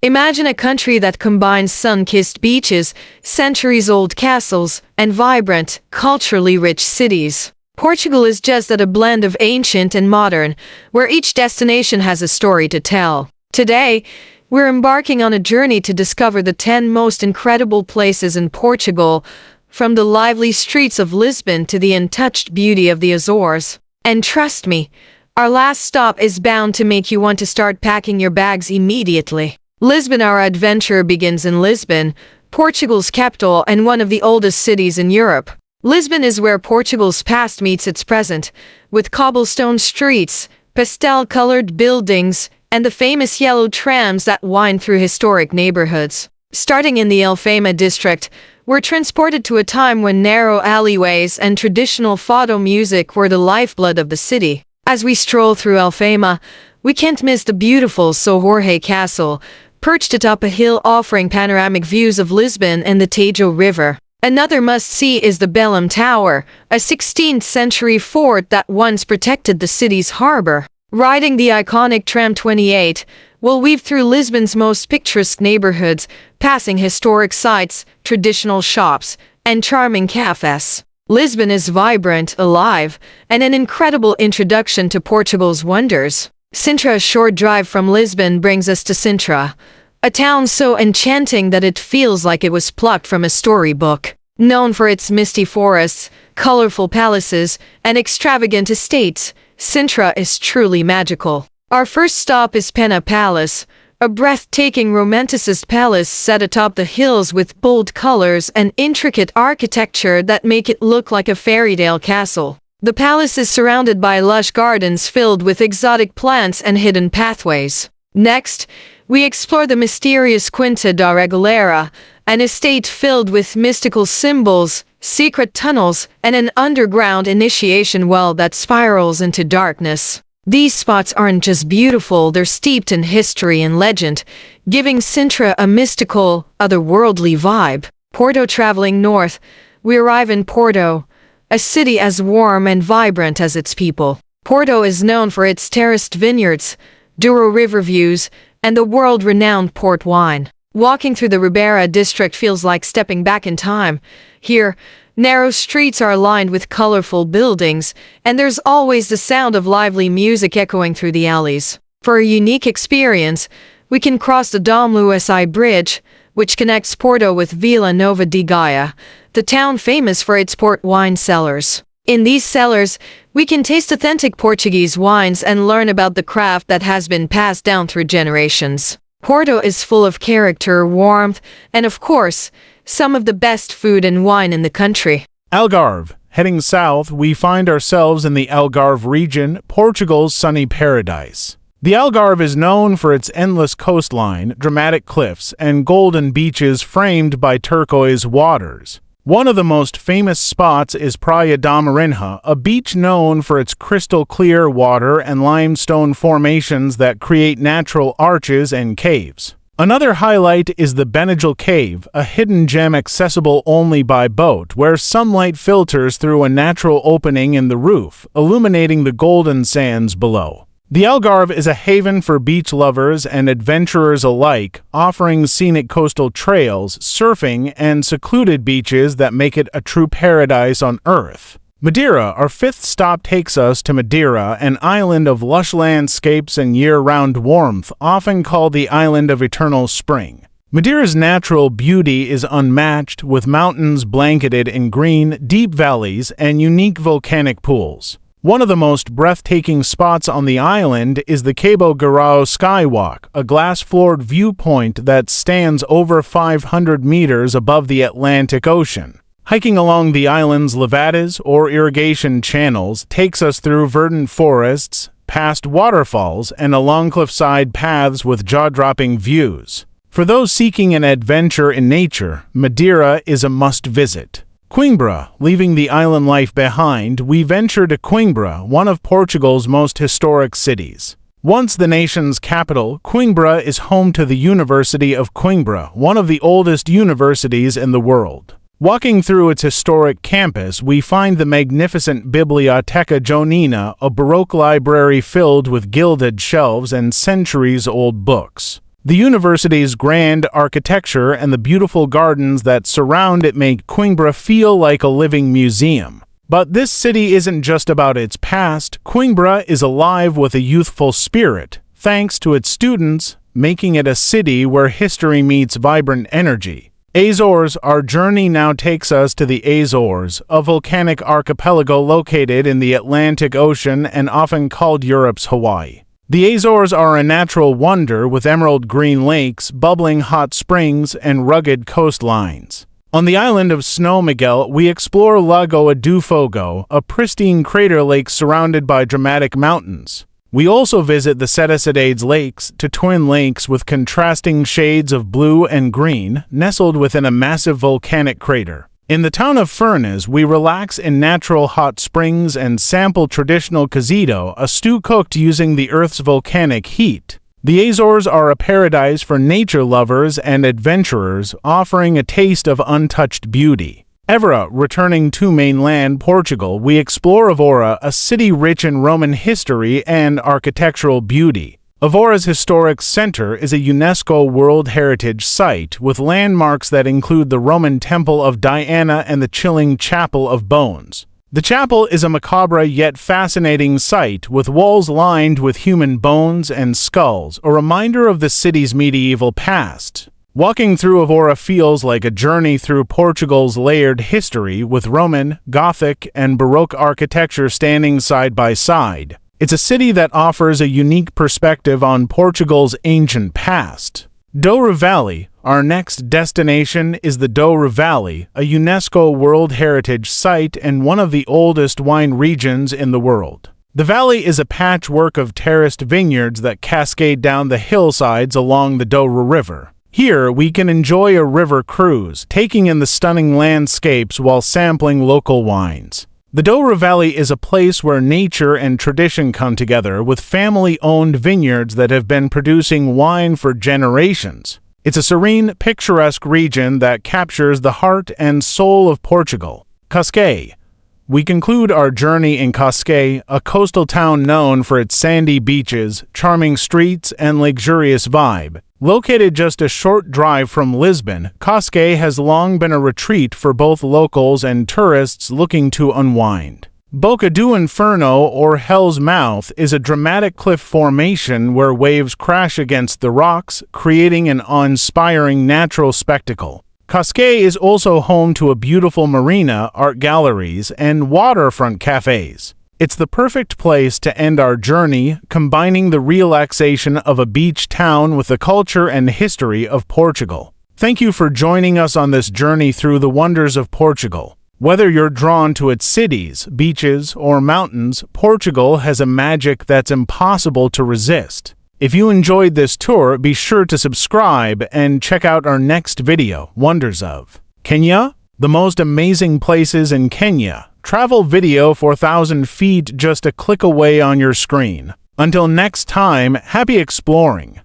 Imagine a country that combines sun-kissed beaches, centuries-old castles, and vibrant, culturally rich cities. Portugal is just at a blend of ancient and modern, where each destination has a story to tell. Today, we're embarking on a journey to discover the 10 most incredible places in Portugal, from the lively streets of Lisbon to the untouched beauty of the Azores. And trust me, our last stop is bound to make you want to start packing your bags immediately. Lisbon. Our adventure begins in Lisbon, Portugal's capital and one of the oldest cities in Europe. Lisbon is where Portugal's past meets its present, with cobblestone streets, pastel-colored buildings, and the famous yellow trams that wind through historic neighborhoods. Starting in the Alfama district, we're transported to a time when narrow alleyways and traditional fado music were the lifeblood of the city. As we stroll through Alfama, we can't miss the beautiful São Jorge Castle, perched atop a hill offering panoramic views of Lisbon and the Tejo River. Another must-see is the Belém Tower, a 16th-century fort that once protected the city's harbor. Riding the iconic Tram 28, we'll weave through Lisbon's most picturesque neighborhoods, passing historic sites, traditional shops, and charming cafes. Lisbon is vibrant, alive, and an incredible introduction to Portugal's wonders. Sintra. A short drive from Lisbon brings us to Sintra, a town so enchanting that it feels like it was plucked from a storybook. Known for its misty forests, colorful palaces, and extravagant estates, Sintra is truly magical. Our first stop is Pena Palace, a breathtaking romanticist palace set atop the hills with bold colors and intricate architecture that make it look like a fairy tale castle. The palace is surrounded by lush gardens filled with exotic plants and hidden pathways. Next, we explore the mysterious Quinta da Regaleira, an estate filled with mystical symbols, secret tunnels, and an underground initiation well that spirals into darkness. These spots aren't just beautiful, they're steeped in history and legend, giving Sintra a mystical, otherworldly vibe. Porto. Traveling north, we arrive in Porto, a city as warm and vibrant as its people. Porto is known for its terraced vineyards, Douro River views, and the world-renowned port wine. Walking through the Ribeira district feels like stepping back in time. Here, narrow streets are lined with colorful buildings, and there's always the sound of lively music echoing through the alleys. For a unique experience, we can cross the Dom Luís Bridge, which connects Porto with Vila Nova de Gaia, the town famous for its port wine cellars. In these cellars, we can taste authentic Portuguese wines and learn about the craft that has been passed down through generations. Porto is full of character, warmth, and of course, some of the best food and wine in the country. Algarve. Heading south, we find ourselves in the Algarve region, Portugal's sunny paradise. The Algarve is known for its endless coastline, dramatic cliffs, and golden beaches framed by turquoise waters. One of the most famous spots is Praia da Marinha, a beach known for its crystal-clear water and limestone formations that create natural arches and caves. Another highlight is the Benagil Cave, a hidden gem accessible only by boat, where sunlight filters through a natural opening in the roof, illuminating the golden sands below. The Algarve is a haven for beach lovers and adventurers alike, offering scenic coastal trails, surfing, and secluded beaches that make it a true paradise on Earth. Madeira. Our fifth stop takes us to Madeira, an island of lush landscapes and year-round warmth, often called the Island of Eternal Spring. Madeira's natural beauty is unmatched, with mountains blanketed in green, deep valleys, and unique volcanic pools. One of the most breathtaking spots on the island is the Cabo Garau Skywalk, a glass-floored viewpoint that stands over 500 meters above the Atlantic Ocean. Hiking along the island's levadas, or irrigation channels, takes us through verdant forests, past waterfalls, and along cliffside paths with jaw-dropping views. For those seeking an adventure in nature, Madeira is a must-visit. Coimbra. Leaving the island life behind, we venture to Coimbra, one of Portugal's most historic cities. Once the nation's capital, Coimbra is home to the University of Coimbra, one of the oldest universities in the world. Walking through its historic campus, we find the magnificent Biblioteca Joanina, a Baroque library filled with gilded shelves and centuries-old books. The university's grand architecture and the beautiful gardens that surround it make Coimbra feel like a living museum. But this city isn't just about its past. Coimbra is alive with a youthful spirit, thanks to its students, making it a city where history meets vibrant energy. Azores. Our journey now takes us to the Azores, a volcanic archipelago located in the Atlantic Ocean and often called Europe's Hawaii. The Azores are a natural wonder with emerald green lakes, bubbling hot springs, and rugged coastlines. On the island of São Miguel, we explore Lagoa do Fogo, a pristine crater lake surrounded by dramatic mountains. We also visit the Cityscapes lakes, two twin lakes with contrasting shades of blue and green, nestled within a massive volcanic crater. In the town of Furnas, we relax in natural hot springs and sample traditional cozito, a stew cooked using the Earth's volcanic heat. The Azores are a paradise for nature lovers and adventurers, offering a taste of untouched beauty. Évora. Returning to mainland Portugal, we explore Évora, a city rich in Roman history and architectural beauty. Evora's historic center is a UNESCO World Heritage Site, with landmarks that include the Roman Temple of Diana and the chilling Chapel of Bones. The chapel is a macabre yet fascinating sight, with walls lined with human bones and skulls, a reminder of the city's medieval past. Walking through Évora feels like a journey through Portugal's layered history, with Roman, Gothic, and Baroque architecture standing side by side. It's a city that offers a unique perspective on Portugal's ancient past. Douro Valley. Our next destination is the Douro Valley, a UNESCO World Heritage Site and one of the oldest wine regions in the world. The valley is a patchwork of terraced vineyards that cascade down the hillsides along the Douro River. Here, we can enjoy a river cruise, taking in the stunning landscapes while sampling local wines. The Douro Valley is a place where nature and tradition come together, with family-owned vineyards that have been producing wine for generations. It's a serene, picturesque region that captures the heart and soul of Portugal. Cascais. We conclude our journey in Cascais, a coastal town known for its sandy beaches, charming streets, and luxurious vibe. Located just a short drive from Lisbon, Cascais has long been a retreat for both locals and tourists looking to unwind. Boca do Inferno, or Hell's Mouth, is a dramatic cliff formation where waves crash against the rocks, creating an awe-inspiring natural spectacle. Cascais is also home to a beautiful marina, art galleries, and waterfront cafes. It's the perfect place to end our journey, combining the relaxation of a beach town with the culture and history of Portugal. Thank you for joining us on this journey through the wonders of Portugal. Whether you're drawn to its cities, beaches, or mountains, Portugal has a magic that's impossible to resist. If you enjoyed this tour, be sure to subscribe and check out our next video, Wonders of Kenya, the most amazing places in Kenya. Travel video 4,000 feet just a click away on your screen. Until next time, happy exploring!